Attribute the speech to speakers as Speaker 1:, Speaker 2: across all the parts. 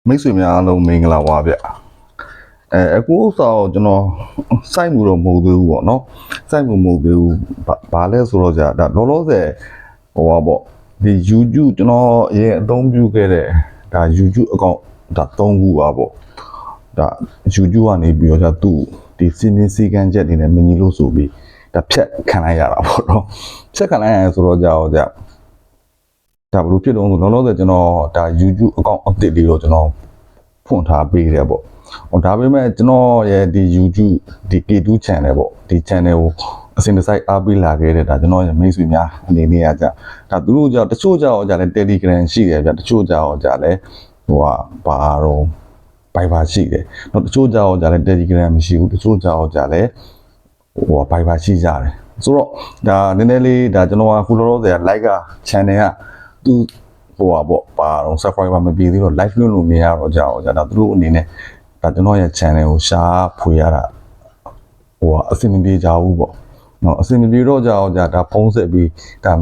Speaker 1: မိတ်ဆွေများအားလုံးမင်္ဂလာပါဗျအခုဥစ္စာကိုကျွန်တော်စိုက်မှုတော့မဟုတ်သေးဘူးပေါ့နော်စိုက်မှုမဟုတ်သေးဘူးဘာလဲဆိုတော့ကြာဒါလောလောဆယ်ဟိုပါပေါ့ဒီ YouTube ကျွန်တော်ရဲ့အသုံးပြုခဲ့တဲ့ဒါ YouTube account ဒါ3ခုပါပေါ့ဒါ YouTube ကနေပြီးတော့ကြာသူ့ဒီစီမင်းစီကန်းချက်တွေနဲ့မညီလို့ဆိုပြီးဒါဖြတ်ခံလိုက်ရတာပေါ့နော်ဖြတ်ခံလိုက်ရဆိုတော့ကြာတော့ကြာဒါဘယ်လိုဖြစ်တော့ဆိုလောလောဆယ်ကျွန်တော်ဒါ YouTube account update လေးတော့ကျွန်တော်ဖွင့်ထားပေးတယ်ပေါ့ဒါပေမဲ့ကျွန်တော်ရဲ့ဒီ YouTube ဒီ K2 channel ပေါ့ဒီ channel ကိုအစဉ်တစိုက်အားပေးလာခဲ့တဲ့ဒါကျွန်တော်ရဲ့မိတ်ဆွေများအနေနဲ့ကကြာဒါသူတို့ကြောင့်တချို့ကြောင့်ကြာလဲ Telegram ရှိတယ်ဗျတချို့ကြောင့်ကြာလဲဟိုဘာတော့ Viber ရှိတယ်တော့တချို့ကြောင့်ကြာလဲ Telegram မရှိဘူးတချို့ကြောင့်ကြာလဲဟို Viber ရှိကြတယ်ဆိုတော့ဒါနည်းနည်းလေးဒါကျွန်တော်ကခုလောလောဆယ် like က channel ကသူဟိုပေါ့ပါတော့ subscriber မပြေသေးတော့ live လွှင့်လို့မရတော့ကြာဒါသူတို့အနေနဲ့ဒါကျွန်တော်ရဲ့ channel ကိုရှာဖွေရတာဟိုအဆင်မပြေကြဘူးပေါ့နော်အဆင်မပြေတော့ကြာဒါဖုံးဆက်ပြီးဒါ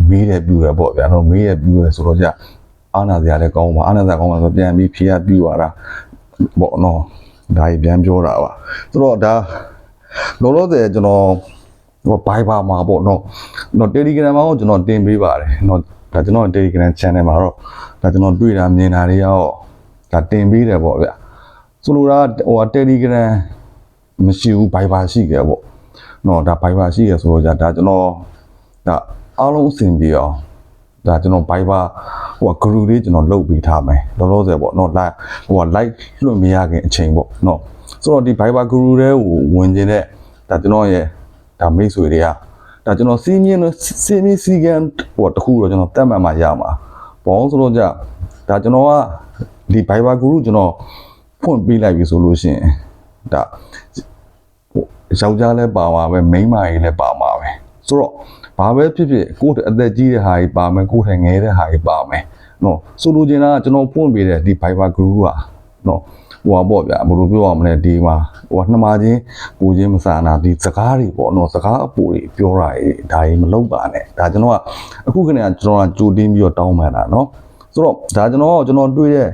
Speaker 1: မေးတယ်ပြူတယ်ပေါ့ဗျာနော်မေးရပြူတယ်ဆိုတော့ကြာအာနာစရာလည်းကောင်းပါအာနာစရာကောင်းပါဆိုပြန်ပြီးဖြေရပြူရတာပေါ့နော်ဒါကြီးပြန်ပြောတာပါဆိုတော့ဒါလောလောဆယ်ကျွန်တော်ဟို Viber မှာပေါ့နော် Telegram မှာကိုကျွန်တော်တင်ပေးပါတယ်နော်ဒါကျွန်တော် Telegram channel မှာတော့ဒါကျွန်တော်တွေ့တာမြင်တာတွေရောဒါတင်ပေးတယ်ပေါ့ဗျဆိုလိုတာဟို Telegram မရှိဘူး Viber ရှိတယ်ပေါ့နော်ဒါ Viber ရှိရဆိုတော့ဒါကျွန်တော်ဒါအားလုံးအဆင်ပြေအောင်ဒါကျွန်တော် Viber ဟို group လေးကျွန်တော်လုပ်ပေးထားမယ်လောလောဆယ်ပေါ့နော် like ဟို like လွှင့်မရခင်အချိန်ပေါ့နော်ဆိုတော့ဒီ Viber group တွေကိုဝင်ကျင်တဲ့ဒါကျွန်တော်ရဲ့ဒါမိတ်ဆွေတွေကဒါကျွန်တော်စီးမြင်းစီကန်ဟိုတခုတော့ကျွန်တော်တက်မှန်မှရမှာဘောင်းဆိုတော့ကြာဒါကျွန်တော်ကဒီ Viber group ကျွန်တော်ဖွင့်ပေးလိုက်ပြီဆိုလို့ရှိရင်ဒါဟိုယောက်ျားလည်းပါမှာပဲမိန်းမကြီးလည်းပါမှာပဲဆိုတော့ဘာပဲဖြစ်ဖြစ်ကိုယ့်အသက်ကြီးတဲ့ဟာကြီးပါမယ်ကိုယ့်ထဲငယ်တဲ့ဟာကြီးပါမယ်နော်ဆိုလိုချင်တာကကျွန်တော်ဖွင့်ပေးတဲ့ဒီ Viber group ကနော်ဟိုပေါ့ဗျာဘယ်လိုပြောရမလဲဒီမှာဟိုနှမချင်းကိုချင်းမစာနာဒီစကားတွေပေါ့နော်စကားအပူတွေပြောတာဒါကြီးမလုပ်ပါနဲ့ဒါကျွန်တော်ကအခုခဏကျွန်တော်ကကြိုတင်းပြီးတော့တောင်းပန်တာနော်ဆိုတော့ဒါကျွန်တော်တွေ့တဲ့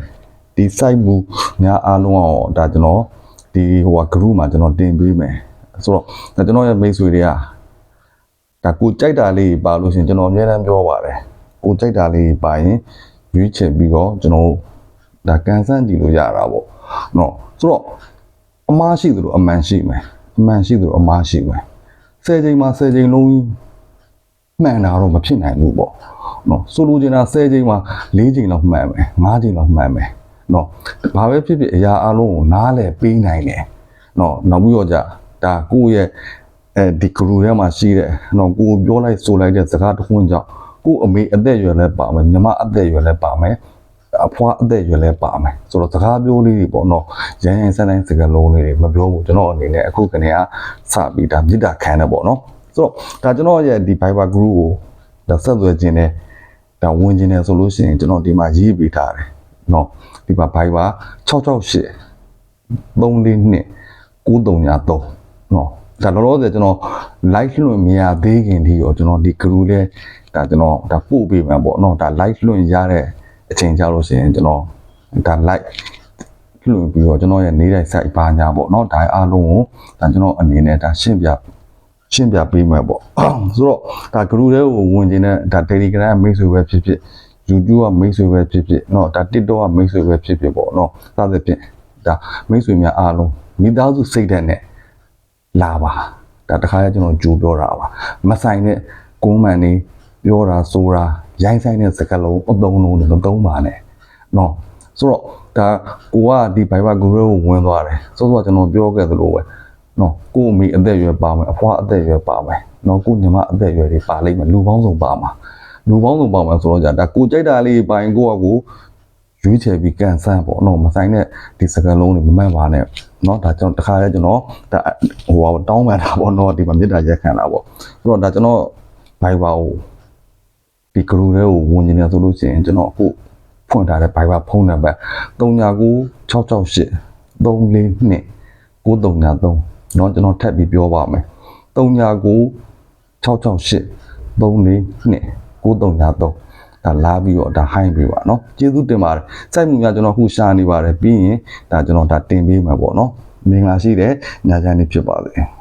Speaker 1: ဒီ site မူများအားလုံးအောင်ဒါကျွန်တော်ဒီဟိုက group မှာကျွန်တော်တင်ပေးမယ်ဆိုတော့ဒါကျွန်တော်ရဲ့မိတ်ဆွေတွေကဒါကိုကြိုက်တာလေးပါလို့ရှင်ကျွန်တော်အများအားပြောပါတယ်ကိုကြိုက်တာလေးပါရင်ရွေးချယ်ပြီးတော့ကျွန်တော်ဒါကန်ဆန်းကြည့်လို့ရတာပေါ့နော်ဆိုတော့အမားရှိသလိုအမှန်ရှိမယ်အမှန်ရှိသလိုအမားရှိမယ်10ချိန်မှာ10ချိန်လုံးမှန်တာတော့မဖြစ်နိုင်ဘူးပေါ့နော်ဆိုလိုချင်တာ10ချိန်မှာ4ချိန်လောက်မှန်မယ်5ချိန်လောက်မှန်မယ်နော်ဘာပဲဖြစ်ဖြစ်အရာအလုံးကိုနားလည်ပေးနိုင်တယ်နော်နောက်ပြီးတော့ကြာဒါကိုယ့်ရဲ့ဒီ group ထဲမှာရှိတဲ့နော်ကိုပြောလိုက်ဆိုလိုက်တဲ့စကားတစ်ခုကြောင့်ကိုအမေအသက်အရွယ်လည်းပါမယ်ညီမအသက်အရွယ်လည်းပါမယ်အဖွားအသက်အရွယ်လည်းပါမယ်ဆိုတော့စကားပြောလေးတွေပေါ့နော်ရန်ရန်ဆန်းဆန်းစကားလုံးလေးတွေမပြောဘူးကျွန်တော်အနေနဲ့အခုကနေကစပြီးဒါမြစ်တာခံတယ်ပေါ့နော်ဆိုတော့ဒါကျွန်တော်ရဲ့ဒီ Viber group ကိုဒါဆက်သွယ်ခြင်းနဲ့ဒါဝင်ခြင်းနဲ့ဆိုလို့ရှိရင်ကျွန်တော်ဒီမှာရေးပေးထားတယ်နော်ဒီမှာ Viber 668 342 9393နော်ဒါလောလောဆယ်ကျွန်တော် live လွှင့်မရသေးခင်ဒီရောကျွန်တော်ဒီ group လေးဒါကျွန်တော်ဒါပို့ပေးမှာပေါ့နော်ဒါ live လွှင့်ရတဲ့အချိန်ကြလို့ရှိရင်ကျွန်တော်ဒါ live လွှင့်ပြီးတော့ကျွန်တော်ရဲ့နေ့တိုင်း site ပါညာပေါ့နော်ဒါအားလုံးကိုဒါကျွန်တော်အနေနဲ့ဒါရှင်းပြပေးမှာပေါ့ဆိုတော့ဒါ group လေးကိုဝင်ခြင်းနဲ့ဒါ Telegram မိတ်ဆွေပဲဖြစ်ဖြစ် YouTube ကမိတ်ဆွေပဲဖြစ်ဖြစ်เนาะဒါ TikTok ကမိတ်ဆွေပဲဖြစ်ဖြစ်ပေါ့เนาะစသဖြင့်ဒါမိတ်ဆွေများအားလုံးမိသားစုစိတ်ဓာတ်နဲ့လာပါဒါတခါလဲကျွန်တော်ကြိုးပြောတာပါမဆိုင်တဲ့ကုန်းမှန်နေပြောတာဆိုတာရိုင်းဆိုင်တဲ့စကားလုံးအသုံးလုံးတွေမသုံးပါနဲ့เนาะဆိုတော့ဒါကိုကဒီ Viber group ကိုဝင်သွားတယ်ဆိုတော့ကျွန်တော်ပြောခဲ့သလိုပဲเนาะကိုအမေအသက်အရွယ်ပါမယ်အဖွားအသက်အရွယ်ပါမယ်เนาะကိုညီမအသက်အရွယ်တွေပါလိမ့်မယ်လူပေါင်းစုံပါမှာလူပေါင်းစုံပါမှာဆိုတော့ဒါကိုကြိုက်တာလေးပိုင်ကိုကကိုရွေးချယ်ပြီးကန်ဆန်းပေါ့နော်မဆိုင်တဲ့ဒီစကားလုံးတွေမမှန်ပါနဲ့เนาะဒါကျွန်တော်တခါလဲကျွန်တော်ဒါဟိုတောင်းပန်တာပေါ့နော်ဒီမှာမြစ်တာရက်ခံတာပေါ့ဆိုတော့ဒါကျွန်တော် Viber ကိုဒီ group လေးကိုဝင်နေတယ်ဆိုလို့ရှိရင်ကျွန်တော်အခုဖွင့်ထားတဲ့ Viber ဖုန်းနံပါတ်399668 342 9393เนาะကျွန်တော်ထပ်ပြီးပြောပါမယ်399668 342 9393 ဒါလာပြီးတော့ဒါဟိုင်းပေးပါနော်ကျေးဇူးတင်ပါတယ်စိုက်မှုများကျွန်တော်ခုရှာနေပါတယ်ပြီးရင်ဒါကျွန်တော်ဒါတင်ပေးမှာပေါ့နော်မင်္ဂလာရှိတဲ့ညချမ်းလေးဖြစ်ပါစေ